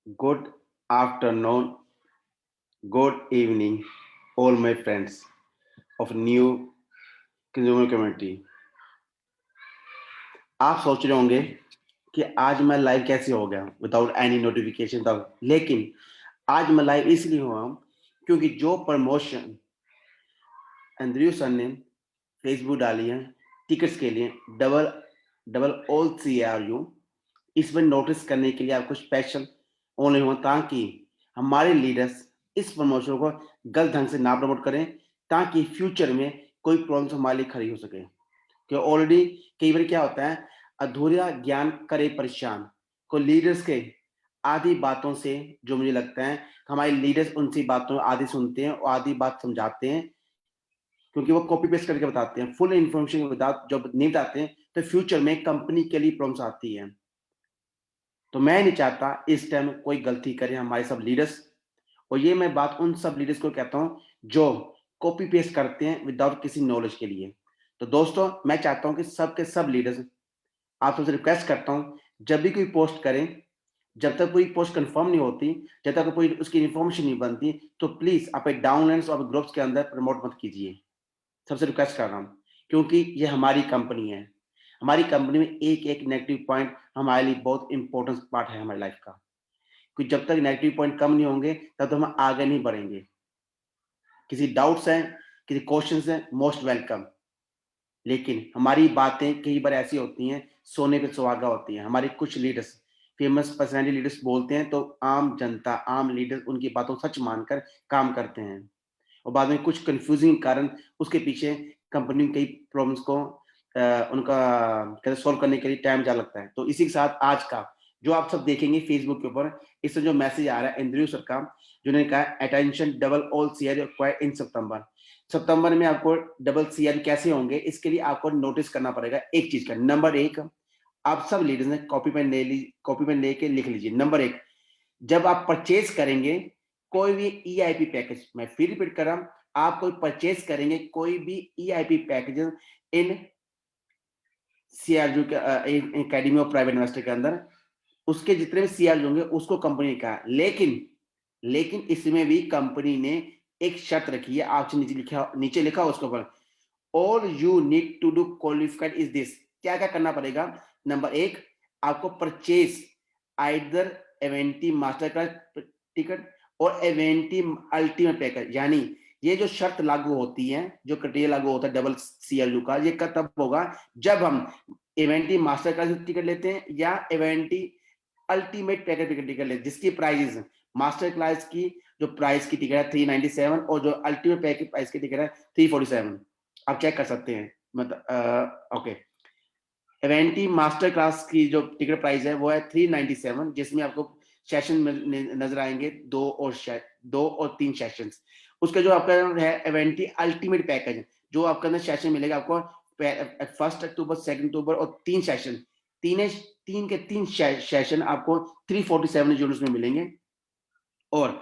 Good afternoon, good evening, all my friends of new consumer community. आप सोच रहे होंगे कि आज मैं लाइव कैसे हो गया विदाउट एनी नोटिफिकेशन तक, लेकिन आज मैं लाइव इसलिए हुआ हूं क्योंकि जो प्रमोशन एंड्रयू सर ने फेसबुक डाली है टिकट्स के लिए डबल डबल ऑल CRU, इसमें नोटिस करने के लिए आपको स्पेशल ऑनलाइन हुआ ताकि हमारे लीडर्स इस प्रमोशन को गलत ढंग से ना प्रमोट करें, ताकि फ्यूचर में कोई प्रॉब्लम हमारे लिए खड़ी हो सके। कि ऑलरेडी कई बार क्या होता है, अधूरा ज्ञान करे परेशान को लीडर्स के आधी बातों से, जो मुझे लगता है हमारे लीडर्स उनसी बातों आधी सुनते हैं और आधी बात समझाते हैं, क्योंकि वो कॉपी पेस्ट करके बताते हैं, फुल इन्फॉर्मेशन जब नहीं बताते हैं तो फ्यूचर में कंपनी के लिए प्रॉब्लम्स आती है। तो मैं नहीं चाहता इस टाइम कोई गलती करे हमारे सब लीडर्स, और ये मैं बात उन सब लीडर्स को कहता हूं जो कॉपी पेस्ट करते हैं विदाउट किसी नॉलेज के लिए। तो दोस्तों, मैं चाहता हूं कि सब के सब लीडर्स, आप सबसे रिक्वेस्ट करता हूं, जब भी कोई पोस्ट करें, जब तक कोई पोस्ट कंफर्म नहीं होती, जब तक कोई उसकी इन्फॉर्मेशन नहीं बनती, तो प्लीज आप डाउनलाइंस और ग्रुप्स के अंदर प्रमोट मत कीजिए। सबसे रिक्वेस्ट कर रहा हूं, क्योंकि ये हमारी कंपनी है। हमारी कंपनी में एक एक नेगेटिव पॉइंट हमारे लिए बहुत इंपॉर्टेंट पार्ट है हमारी लाइफ का, क्योंकि जब तक नेगेटिव पॉइंट कम नहीं होंगे तब तो हम आगे नहीं बढ़ेंगे। किसी डाउट्स हैं, किसी क्वेश्चंस हैं, मोस्ट वेलकम। लेकिन हमारी बातें कई बार ऐसी होती हैं, सोने पे सुहागा होती हैं। हमारे कुछ लीडर्स, फेमस पर्सनैलिटी लीडर्स बोलते हैं तो आम जनता, आम लीडर्स उनकी बातों को सच मानकर काम करते हैं, और बाद में कुछ कंफ्यूजिंग कारण उसके पीछे कंपनी कई प्रॉब्लम्स को उनका कैसे सॉल्व करने के लिए टाइम ज़्यादा लगता है। तो इसी के साथ आज का जो आप सब देखेंगे फेसबुक के ऊपर, इससे जो मैसेज आ रहा है इंद्रियो सर का, जिन्होंने कहा attention double all CR required in September. सितंबर में आपको डबल CR कैसे होंगे, इसके लिए आपको नोटिस करना पड़ेगा एक चीज का। नंबर एक, आप सब लीडर्स ने कॉपी पेन लेके लिख लीजिए। नंबर एक, जब आप परचेज करेंगे कोई भी EIP पैकेज, मैं फिर रिपीट कर रहा हूं, आप कोई परचेज करेंगे कोई भी EIP पैकेज इन CRU के एकेडमी ऑफ प्राइवेट इन्वेस्टर के अंदर, उसके जितने भी CRU होंगे उसको कंपनी ने कहा, लेकिन इसमें भी कंपनी ने एक शर्त रखी है, आपसे नीचे लिखा उसके ऊपर, all you need to do qualified is this. क्या क्या करना पड़ेगा? नंबर एक, आपको purchase either Aventi master class ticket और एवेंटी अल्टीमेट पैकेज। यानी ये जो शर्त लागू होती है, जो क्राइटेरिया लागू होता है डबल CRU का, ये तब होगा जब हम एवेंटी मास्टर क्लास टिकट लेते हैं या एवेंटी अल्टीमेट पैकेज टिकट लेते हैं, जिसकी प्राइस मास्टर क्लास की जो प्राइस की टिकट है 397 और जो अल्टीमेट पैकेज प्राइस की टिकट है 347। आप चेक कर सकते हैं, मतलब ओके। एवेंटी मास्टर क्लास की जो टिकट प्राइस है वो है 397, जिसमें आपको सेशन नजर आएंगे दो और तीन सेशन। उसका जो आपका है एवेंटी अल्टीमेट पैकेज, जो आपका अंदर सेशन मिलेगा आपको 1 अक्टूबर, 2 अक्टूबर और तीन सेशन, तीन के तीन सेशन आपको 347 यूनिट्स में मिलेंगे। और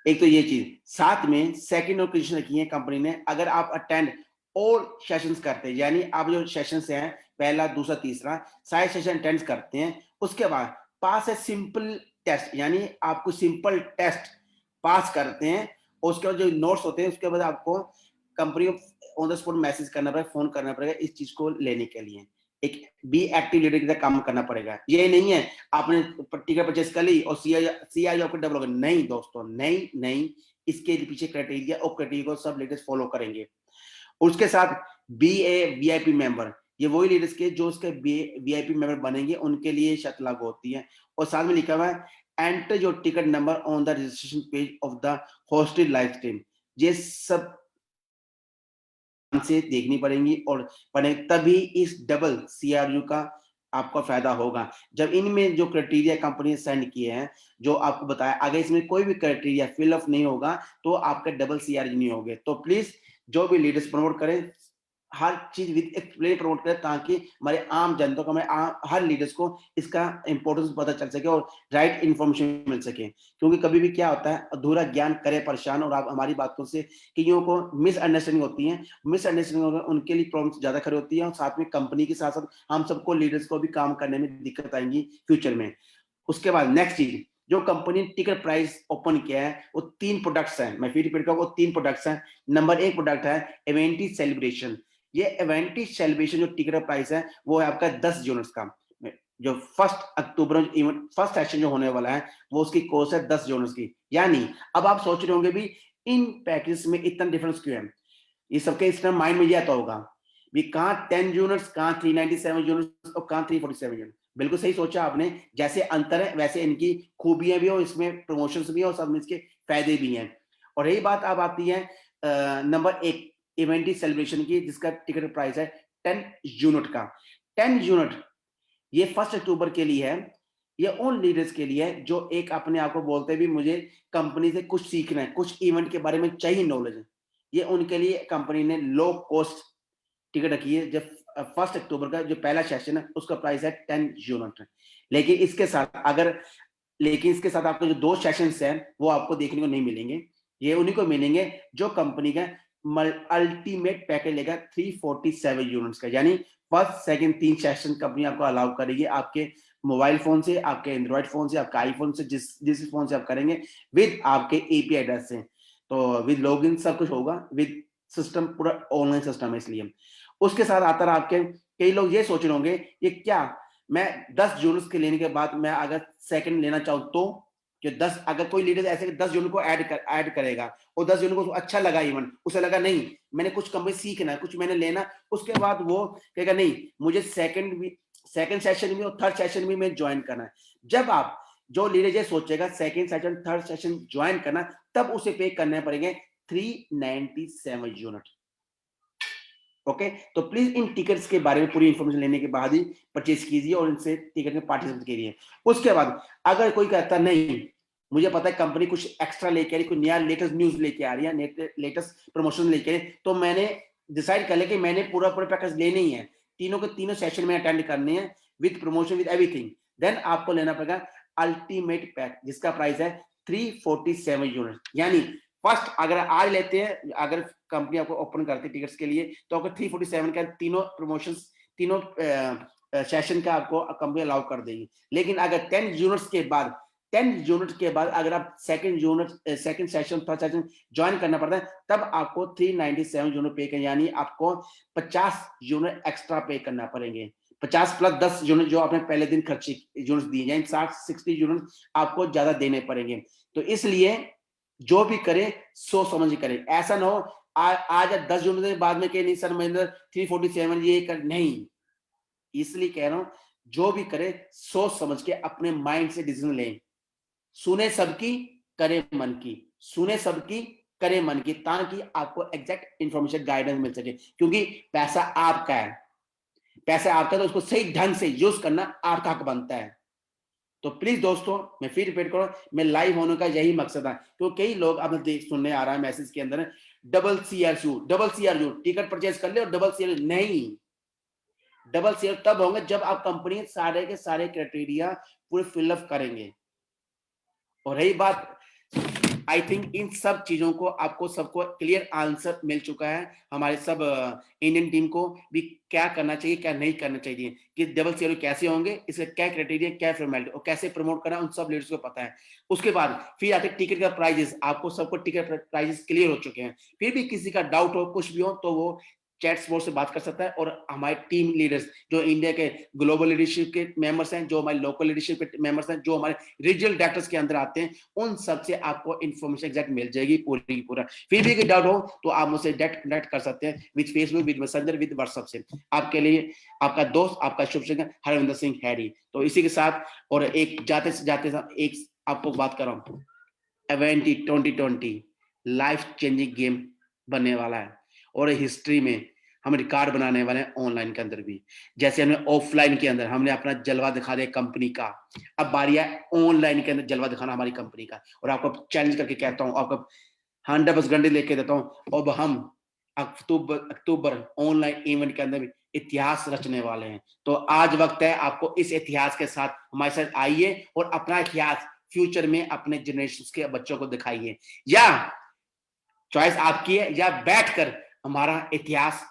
एक तो ये चीज, साथ में सेकंड और कंडीशन रखी है कंपनी ने, अगर आप अटेंड और सेशंस करते हैं, यानी आप जो सेशंस हैं पहला दूसरा तीसरा सारे सेशन अटेंड करते हैं, उसके बाद पास है सिंपल टेस्ट, यानी आपको सिंपल टेस्ट पास करते हैं, उसके बाद जो नोट्स होते हैं उसके बाद आपको कंपनी को ऑन द स्पॉट मैसेज करना पड़ेगा, फोन करना पड़ेगा इस चीज को लेने के लिए। एक बी एक्टिव लीडर की तरह काम करना पड़ेगा। ये नहीं है आपने टिकट परचेस कर ली और CI आपको डबल हो गया, नहीं दोस्तों, नहीं, इसके पीछे क्राइटेरिया और क्राइटेरिया को सब लीडर्स फॉलो करेंगे। उसके साथ BA VIP मेंबर, ये वही लीडर्स के जो उसके VIP मेंबर बनेंगे उनके लिए शर्त लागू होती है। और साथ में लिखा हुआ है enter your ticket number on the registration page of the hosted live stream. ये सब से देखनी पड़ेंगी और पढ़े, तभी इस डबल CRU का आपका फायदा होगा। जब इनमें जो क्राइटेरिया कंपनी ने सेंड किए हैं, जो आपको बताया, अगर इसमें कोई भी क्राइटेरिया फिल अप नहीं होगा तो आपके डबल CRU नहीं होंगे। तो प्लीज जो भी लीडर्स प्रमोट करें, हर चीज विद एक्सप्लेन प्रमोट करें, ताकि हमारे आम जनता को, हर लीडर्स को इसका इंपॉर्टेंस पता चल सके और राइट इन्फॉर्मेशन मिल सके। क्योंकि कभी भी क्या होता है, अधूरा ज्ञान करे परेशान, और आप हमारी बातों से कईयों को मिसअंडरस्टैंडिंग होती है, मिसअंडरस्टैंडिंग उनके लिए प्रॉब्लम ज्यादा खड़ी होती है, और साथ में कंपनी के साथ साथ हम सबको लीडर्स को भी काम करने में दिक्कत आएंगी फ्यूचर में। उसके बाद नेक्स्ट चीज, जो कंपनी ने टिकट प्राइस ओपन किया है वो 3 प्रोडक्ट्स हैं, मैं फिर रिपीट करूंगा, वो 3 प्रोडक्ट्स हैं। नंबर 1 प्रोडक्ट है इवेंटी सेलिब्रेशन। ये इवेंटी सेलिब्रेशन जो टिकट प्राइस है वो है आपका 10 यूनिट्स का। जो 1 अक्टूबर इवेंट फर्स्ट सेशन जो होने वाला है वो उसकी कॉस्ट है 10 यूनिट्स की। यानी अब आप सोच रहे होंगे भी इन पैकेज में इतना डिफरेंस क्यों है, ये सबके इस टाइम माइंड में ये आता होगा भी कहाँ 10 यूनिट्स, कहाँ 397 यूनिट्स और कहाँ 347 यूनिट। बिल्कुल सही सोचा आपने, जैसे अंतर है वैसे इनकी खूबियां भी और इसमें प्रमोशंस भी है और सब में इसके फायदे भी हैं। और यही बात अब आती है नंबर 1 इवेंटी सेलिब्रेशन की, जिसका टिकट प्राइस है 10 यूनिट का। 10 यूनिट ये 1 अक्टूबर के लिए है। ये उन लीडर्स के लिए है जो एक अपने आप को बोलते हैं भी मुझे कंपनी से कुछ सीखना है, कुछ इवेंट के बारे में चाहिए नॉलेज है। ये उनके लिए कंपनी ने लो कॉस्ट टिकट रखी है। जब 1 अक्टूबर का जो पहला सेशन है उसका प्राइस है 10 यूनिट। लेकिन इसके साथ इसके साथ आपको जो 2 सेशंस हैं वो आपको देखने को नहीं मिलेंगे। ये उन्हीं को मिलेंगे जो कंपनी का अल्टीमेट पैकेज लेगा 347 यूनिट्स का। यानी फर्स्ट सेकंड 3 सेशन कंपनी आपको अलाउ करेगी आपके मोबाइल फोन से, आपके एंड्रॉइड फोन से, आपके आईफोन से, जिस फोन से आप करेंगे, विद आपके एपीआई एड्रेस से। तो विद लॉगिन सब कुछ होगा, विद सिस्टम पूरा ऑनलाइन सिस्टम है। इसलिए उसके साथ आता है आपके, कई लोग ये सोच रहे होंगे ये क्या, मैं 10 यूनिट्स के लेने के बाद मैं अगर सेकंड लेना चाहूँ तो, कि 10 अगर कोई लीडर ऐसे 10 यूनिट को ऐड करेगा और 10 यूनिट को अच्छा लगा, इवन उसे लगा नहीं मैंने कुछ कंपनी सीखना है, कुछ मैंने लेना, उसके बाद वो कहेगा नहीं मुझे सेकंड सेशन में और थर्ड सेशन में मैं ज्वाइन करना है। जब आप जो लीडर ये सोचेगा second session third session join करना, तब उसे पे करने पड़ेंगे 397 यूनिट। ओके, तो प्लीज इन टिकट्स के बारे में पूरी इंफॉर्मेशन लेने के बाद ही परचेज कीजिए और इनसे टिकट में पार्टिसिपेट कीजिए। उसके बाद अगर कोई कहता नहीं मुझे पता है कंपनी कुछ एक्स्ट्रा लेके आ रही, कोई नया लेटेस्ट न्यूज लेके आ रही है, लेटेस्ट प्रमोशन लेके आ रही है, तो मैंने डिसाइड कर लिया कि मैंने पूरा पैकेज लेने ही है, तीनों के तीनों सेशन में अटेंड करने हैं with promotion with everything. Then आपको लेना पड़ेगा अल्टीमेट पैक, जिसका प्राइस है 347 यूनिट। यानी फर्स्ट अगर आज लेते हैं, अगर कंपनी आपको ओपन करती है टिकट्स के लिए, तो आपको 347 का तीनों प्रमोशंस, तीनों सेशन का आपको कंपनी अलाउ कर देगी। लेकिन अगर 10 यूनिट्स के बाद अगर आप second session third session join करना पड़ता है, तब आपको 397 यूनिट पे करना, यानी आपको 50 यूनिट एक्स्ट्रा पे करना पड़ेंगे। 50 प्लस 10 यूनिट जो आपने पहले दिन खर्चे यूनिट दिए, यानी 60 यूनिट आपको ज्यादा देने पड़ेंगे। तो इसलिए जो भी करे सोच समझ करे, ऐसा ना हो आज 10 यूनिट के बाद में कहे नहीं सर महेंद्र 347 ये कर, नहीं। इसलिए कह रहा हूं जो भी करे सोच समझ के अपने माइंड से डिसीजन लें। सुने सबकी करे मन की, सुने सबकी करे मन की, ताकि आपको एग्जैक्ट इंफॉर्मेशन गाइडेंस मिल सके। क्योंकि पैसा आपका है, तो उसको सही ढंग से यूज करना आपका हक बनता है। तो प्लीज दोस्तों मैं फिर रिपीट करूं, मैं लाइव होने का यही मकसद है। तो कई लोग आपने देख सुनने आ रहा है मैसेज के अंदर डबल CRU टिकट परचेज कर ले और डबल CRU नहीं। डबल CRU तब होंगे जब आप कंपनी सारे के सारे क्राइटेरिया पूरे फिलअप करेंगे। और रही बात, आई थिंक इन सब चीजों को आपको सबको क्लियर आंसर मिल चुका है, हमारे सब इंडियन टीम को भी क्या करना चाहिए क्या नहीं करना चाहिए, कि डबल CRU कैसे होंगे, इसका क्या क्राइटेरिया क्या फॉर्मेलिटी और कैसे प्रमोट करना, उन सब लीडर्स को पता है। उसके बाद फिर आते टिकट का प्राइजेस, आपको सबको टिकट प्राइजेस क्लियर हो चुके हैं। फिर भी किसी का डाउट हो कुछ भी हो तो वो चैट बोर्ड से बात कर सकता है, और हमारे टीम लीडर्स जो इंडिया के ग्लोबल लीडरशिप के मेंबर्स हैं, जो हमारे लोकल लीडरशिप के मेंबर्स हैं, जो हमारे रीजनल डायरेक्टर्स के अंदर आते हैं, उन सब से आपको इन्फॉर्मेशन एग्जैक्ट मिल जाएगी पूरी पूरा। फिर भी डाउट हो तो आप मुझसे डायरेक्ट कनेक्ट कर सकते हैं with Facebook, with messenger, with WhatsApp से। आपके लिए आपका दोस्त, आपका शुभचिंतक हरविंदर सिंह हैरी। तो इसी के साथ और एक जाते एक आपको बात कर रहा हूँ, इवेंटी 2020 लाइफ चेंजिंग गेम बनने वाला है, और हिस्ट्री में हम रिकॉर्ड बनाने वाले हैं ऑनलाइन के अंदर भी। जैसे हमने ऑफलाइन के अंदर हमने अपना जलवा दिखा दिया कंपनी का, अब बारी है ऑनलाइन के अंदर जलवा दिखाना हमारी कंपनी का। और आपको चैलेंज करके कहता हूँ, आपको 100% गारंटी लेके देता हूँ, अब हम अक्टूबर ऑनलाइन इवेंट के अंदर भी इतिहास रचने वाले हैं। तो आज वक्त है, आपको इस इतिहास के साथ हमारे साथ आइए और अपना इतिहास फ्यूचर में अपने जनरेशन के बच्चों को दिखाइए। या चॉइस आपकी है, या बैठकर हमारा इतिहास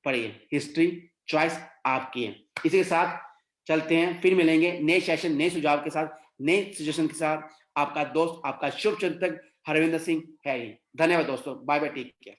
पढ़िए, हिस्ट्री चॉइस आपकी है। इसी के साथ चलते हैं, फिर मिलेंगे नए सेशन नए सुझाव के साथ नए सजेशन के साथ आपका दोस्त, आपका शुभ चिंतक हरविंदर सिंह है ही। धन्यवाद दोस्तों, बाय बाय, टेक केयर।